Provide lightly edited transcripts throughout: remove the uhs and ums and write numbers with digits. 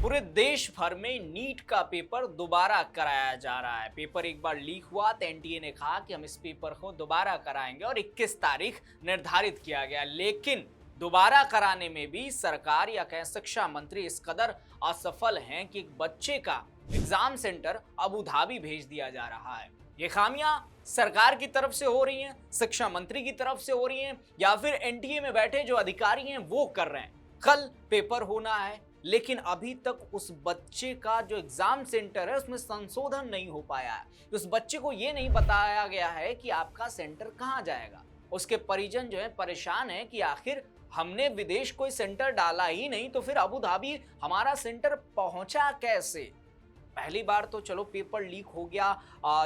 पूरे देश भर में नीट का पेपर दोबारा कराया जा रहा है। पेपर एक बार लीक हुआ तो एनटीए ने कहा कि हम इस पेपर को दोबारा कराएंगे और 21 तारीख निर्धारित किया गया, लेकिन दोबारा कराने में भी सरकार या कहें शिक्षा मंत्री इस कदर असफल हैं कि एक बच्चे का एग्जाम सेंटर अबू धाबी भेज दिया जा रहा है। ये खामियां सरकार की तरफ से हो रही हैं, शिक्षा मंत्री की तरफ से हो रही हैं, या फिर एनटीए में बैठे जो अधिकारी हैं वो कर रहे हैं। कल पेपर होना है, लेकिन अभी तक उस बच्चे का जो एग्जाम सेंटर है उसमें संशोधन नहीं हो पाया है। उस बच्चे को यह नहीं बताया गया है कि आपका सेंटर कहां जाएगा। उसके परिजन जो है परेशान है कि आखिर हमने विदेश कोई सेंटर डाला ही नहीं, तो फिर अबू धाबी हमारा सेंटर पहुंचा कैसे। पहली बार तो चलो पेपर लीक हो गया,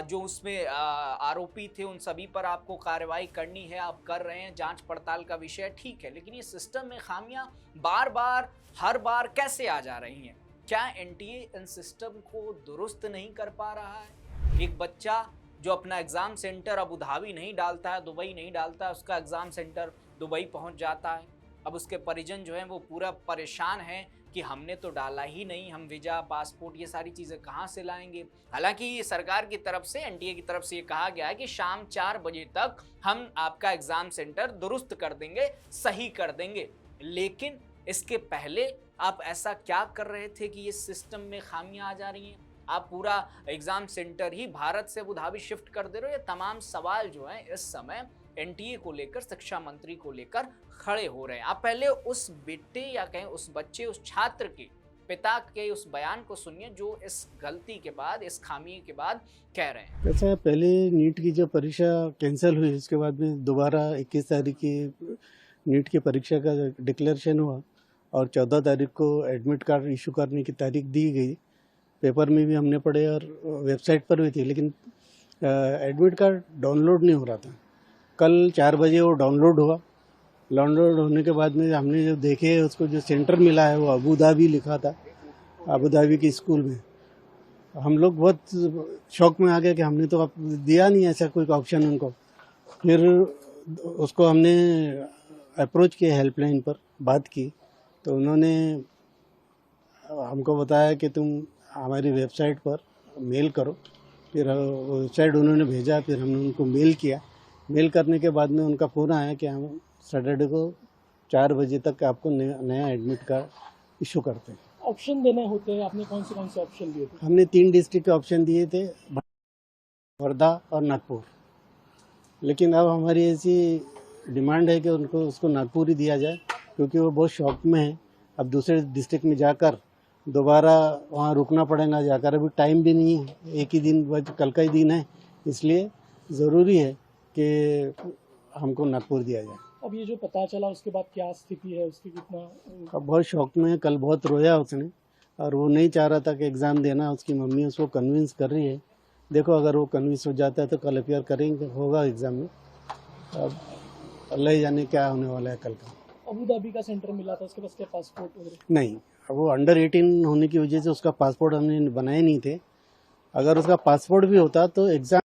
जो उसमें आरोपी थे उन सभी पर आपको कार्रवाई करनी है, आप कर रहे हैं, जांच पड़ताल का विषय ठीक है, लेकिन ये सिस्टम में खामियां बार बार हर बार कैसे आ जा रही हैं। क्या एनटीए इन सिस्टम को दुरुस्त नहीं कर पा रहा है। एक बच्चा जो अपना एग्जाम सेंटर अबू धाबी नहीं डालता है, दुबई नहीं डालता है, उसका एग्जाम सेंटर दुबई पहुंच जाता है। अब उसके परिजन जो हैं वो पूरा परेशान हैं कि हमने तो डाला ही नहीं, हम वीजा पासपोर्ट ये सारी चीज़ें कहाँ से लाएंगे। हालांकि सरकार की तरफ से, एनटीए की तरफ से ये कहा गया है कि शाम 4 बजे तक हम आपका एग्ज़ाम सेंटर दुरुस्त कर देंगे, सही कर देंगे। लेकिन इसके पहले आप ऐसा क्या कर रहे थे कि ये सिस्टम में खामियां आ जा रही हैं। आप पूरा एग्ज़ाम सेंटर ही भारत से अबू धाबी शिफ्ट कर दे रहे हो। ये तमाम सवाल जो हैं इस समय एनटीए को लेकर, शिक्षा मंत्री को लेकर खड़े हो रहे हैं। आप पहले उस बेटे या कहें उस बच्चे, उस छात्र के पिता के उस बयान को सुनिए जो इस गलती के बाद, इस खामी के बाद कह रहे हैं। ऐसा पहले नीट की जो परीक्षा कैंसिल हुई, उसके बाद में दोबारा 21 तारीख की नीट की परीक्षा का डिक्लेरेशन हुआ और 14 तारीख को एडमिट कार्ड इशू करने की तारीख दी गई। पेपर में भी हमने पढ़े और वेबसाइट पर भी थी, लेकिन एडमिट कार्ड डाउनलोड नहीं हो रहा था। कल 4 बजे वो डाउनलोड हुआ। डाउनलोड होने के बाद में हमने जो देखे, उसको जो सेंटर मिला है वो अबू धाबी लिखा था, अबू धाबी के स्कूल में। हम लोग बहुत शौक में आ गए कि हमने तो अब दिया नहीं ऐसा कोई ऑप्शन उनको। फिर उसको हमने अप्रोच किया, हेल्पलाइन पर बात की, तो उन्होंने हमको बताया कि तुम हमारी वेबसाइट पर मेल करो। फिर वेबसाइट उन्होंने भेजा, फिर हमने उनको मेल किया। मेल करने के बाद में उनका फ़ोन आया कि हम सैटरडे को 4 बजे तक आपको नया एडमिट कार्ड इशू करते हैं। ऑप्शन देने होते हैं, आपने कौन से ऑप्शन दिए थे? हमने 3 डिस्ट्रिक्ट के ऑप्शन दिए थे, वर्धा और नागपुर। लेकिन अब हमारी ऐसी डिमांड है कि उनको उसको नागपुर ही दिया जाए, क्योंकि वो बहुत शौक में है। अब दूसरे डिस्ट्रिक्ट में जाकर दोबारा वहाँ रुकना पड़ेगा जाकर, अभी टाइम भी नहीं है, एक ही दिन बस कल का ही दिन है, इसलिए ज़रूरी है कि हमको नागपुर दिया जाए। अब ये जो पता चला उसके बाद क्या स्थिति है उसकी, कितना? अब बहुत शौक में है, कल बहुत रोया उसने और वो नहीं चाह रहा था कि एग्ज़ाम देना। उसकी मम्मी उसको कन्विंस कर रही है। देखो अगर वो कन्विंस हो जाता है तो कल अपियर करेंगे, होगा एग्ज़ाम में। अब अल्लाह ही जाने क्या होने वाला है कल का। अबू धाबी का सेंटर मिला था, उसके पास क्या पासपोर्ट वगैरह? नहीं, अब वो अंडर 18 होने की वजह से उसका पासपोर्ट हमने बनाए नहीं थे। अगर उसका पासपोर्ट भी होता तो एग्ज़ाम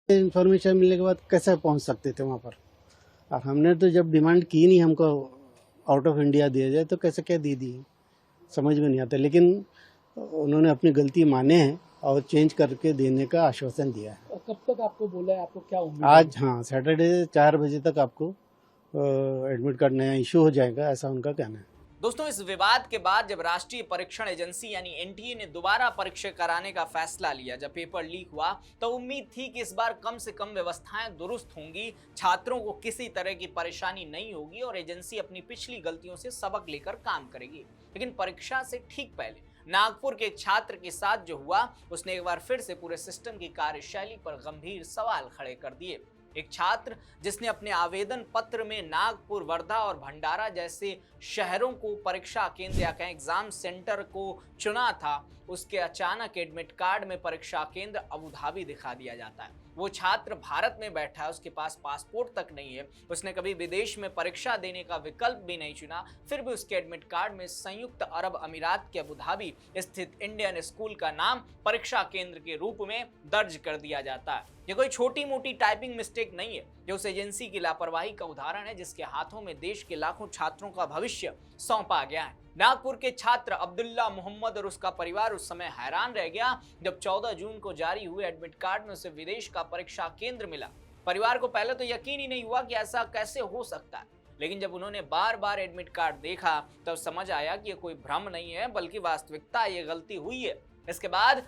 इंफॉर्मेशन मिलने के बाद कैसे पहुंच सकते थे वहाँ पर। और हमने तो जब डिमांड की नहीं हमको आउट ऑफ इंडिया दिया जाए, तो कैसे क्या दी दी समझ में नहीं आता। लेकिन उन्होंने अपनी गलती माने हैं और चेंज करके देने का आश्वासन दिया है। और कब तक आपको बोला है, आपको क्या उम्मीद? आज हाँ, सैटरडे 4 बजे तक आपको एडमिट कार्ड नया इशू हो जाएगा, ऐसा उनका कहना है। दोस्तों, इस विवाद के बाद जब राष्ट्रीय परीक्षण एजेंसी यानी एनटीए ने दोबारा परीक्षा कराने का फैसला लिया, जब पेपर लीक हुआ, तो उम्मीद थी कि इस बार कम से कम व्यवस्थाएं दुरुस्त होंगी, छात्रों को किसी तरह की परेशानी नहीं होगी और एजेंसी अपनी पिछली गलतियों से सबक लेकर काम करेगी। लेकिन परीक्षा से ठीक पहले नागपुर के एक छात्र के साथ जो हुआ, उसने एक बार फिर से पूरे सिस्टम की कार्यशैली पर गंभीर सवाल खड़े कर दिए। एक छात्र जिसने अपने आवेदन पत्र में नागपुर, वर्धा और भंडारा जैसे शहरों को परीक्षा केंद्र या कहें एग्जाम सेंटर को चुना था, उसके अचानक एडमिट कार्ड में परीक्षा केंद्र अबू धाबी दिखा दिया जाता है। वो छात्र भारत में बैठा है, उसके पास पासपोर्ट तक नहीं है, उसने कभी विदेश में परीक्षा देने का विकल्प भी नहीं चुना, फिर भी उसके एडमिट कार्ड में संयुक्त अरब अमीरात के अबू धाबी स्थित इंडियन स्कूल का नाम परीक्षा केंद्र के रूप में दर्ज कर दिया जाता है। ये कोई छोटी मोटी टाइपिंग मिस्टेक नहीं है, ये उस एजेंसी की लापरवाही का उदाहरण है जिसके हाथों में देश के लाखों छात्रों का भविष्य सौंपा गया है। नागपुर के छात्र अब्दुल्ला मोहम्मद और उसका परिवार उस समय हैरान रह गया जब 14 जून को जारी हुए एडमिट कार्ड में उसे विदेश का परीक्षा केंद्र मिला। परिवार को पहले तो यकीन ही नहीं हुआ कि ऐसा कैसे हो सकता है, लेकिन जब उन्होंने बार बार एडमिट कार्ड देखा तब समझ आया कि ये कोई भ्रम नहीं है बल्कि वास्तविकता, ये गलती हुई है। इसके बाद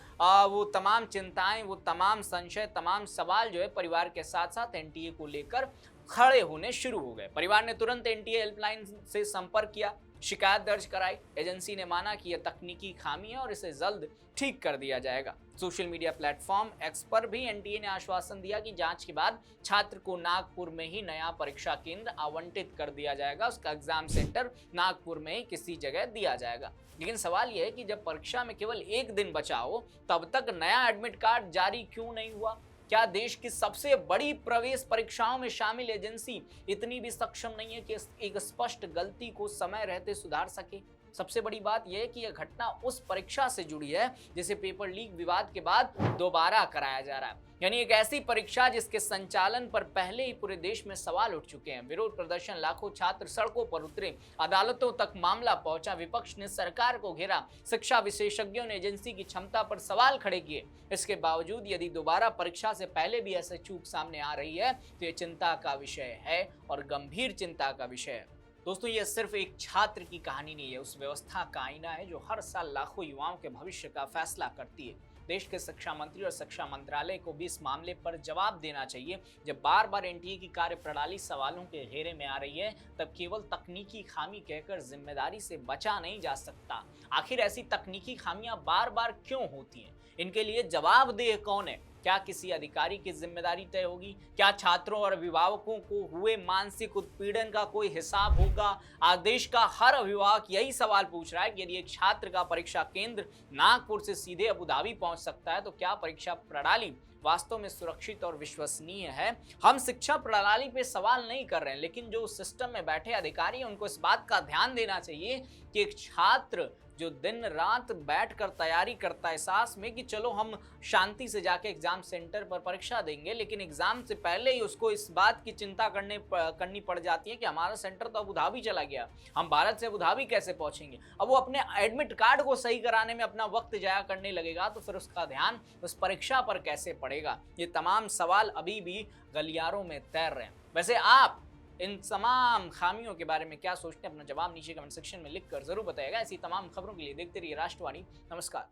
वो तमाम चिंताएं, वो तमाम संशय, तमाम सवाल जो है परिवार के साथ साथ एनटीए को लेकर खड़े होने शुरू हो गए। परिवार ने तुरंत एनटीए हेल्पलाइन से संपर्क किया, शिकायत दर्ज कराई। एजेंसी ने माना कि यह तकनीकी खामी है और इसे जल्द ठीक कर दिया जाएगा। सोशल मीडिया प्लेटफॉर्म एक्स पर भी एनटीए ने आश्वासन दिया कि जांच के बाद छात्र को नागपुर में ही नया परीक्षा केंद्र आवंटित कर दिया जाएगा, उसका एग्जाम सेंटर नागपुर में ही किसी जगह दिया जाएगा। लेकिन सवाल यह है कि जब परीक्षा में केवल एक दिन बचा हो तब तक नया एडमिट कार्ड जारी क्यों नहीं हुआ? क्या देश की सबसे बड़ी प्रवेश परीक्षाओं में शामिल एजेंसी इतनी भी सक्षम नहीं है कि एक स्पष्ट गलती को समय रहते सुधार सके? सबसे बड़ी बात यह है कि यह घटना उस परीक्षा से जुड़ी है जिसे पेपर लीक विवाद के बाद दोबारा कराया जा रहा है, यानी एक ऐसी परीक्षा जिसके संचालन पर पहले ही पूरे देश में सवाल उठ चुके हैं। विरोध प्रदर्शन, लाखों छात्र सड़कों पर उतरे, अदालतों तक मामला पहुंचा, विपक्ष ने सरकार को घेरा, शिक्षा विशेषज्ञों ने एजेंसी की क्षमता पर सवाल खड़े किए। इसके बावजूद यदि दोबारा परीक्षा से पहले भी ऐसे चूक सामने आ रही है तो ये चिंता का विषय है और गंभीर चिंता का विषय है। दोस्तों, ये सिर्फ एक छात्र की कहानी नहीं है, उस व्यवस्था का आईना है जो हर साल लाखों युवाओं के भविष्य का फैसला करती है। देश के शिक्षा मंत्री और शिक्षा मंत्रालय को भी इस मामले पर जवाब देना चाहिए। जब बार बार एनटीए की कार्यप्रणाली सवालों के घेरे में आ रही है तब केवल तकनीकी खामी कहकर जिम्मेदारी से बचा नहीं जा सकता। आखिर ऐसी तकनीकी खामियां बार बार क्यों होती हैं? इनके लिए जवाबदेह कौन है? क्या किसी अधिकारी की जिम्मेदारी तय होगी? क्या छात्रों और अभिभावकों को हुए मानसिक उत्पीड़न का कोई हिसाब होगा? आज देश का हर अभिभावक यही सवाल पूछ रहा है कि यदि एक छात्र का परीक्षा केंद्र नागपुर से सीधे अबू धाबी पहुंच सकता है तो क्या परीक्षा प्रणाली वास्तव में सुरक्षित और विश्वसनीय है? हम शिक्षा प्रणाली पे सवाल नहीं कर रहे हैं, लेकिन जो सिस्टम में बैठे अधिकारी हैं उनको इस बात का ध्यान देना चाहिए कि एक छात्र जो दिन रात बैठकर तैयारी करता है सास में कि चलो हम शांति से जाके एग्जाम सेंटर पर परीक्षा देंगे, लेकिन एग्जाम से पहले ही उसको इस बात की चिंता करनी पड़ जाती है कि हमारा सेंटर तो अबू धाबी चला गया, हम भारत से अबू धाबी कैसे पहुंचेंगे। अब वो अपने एडमिट कार्ड को सही कराने में अपना वक्त जाया करने लगेगा तो फिर उसका ध्यान उस परीक्षा पर कैसे पड़ेगा? ये तमाम सवाल अभी भी गलियारों में तैर रहे हैं। वैसे आप इन तमाम खामियों के बारे में क्या सोचते हैं? अपना जवाब नीचे कमेंट सेक्शन में लिखकर जरूर बताइएगा। ऐसी तमाम खबरों के लिए देखते रहिए राष्ट्रवाणी। नमस्कार।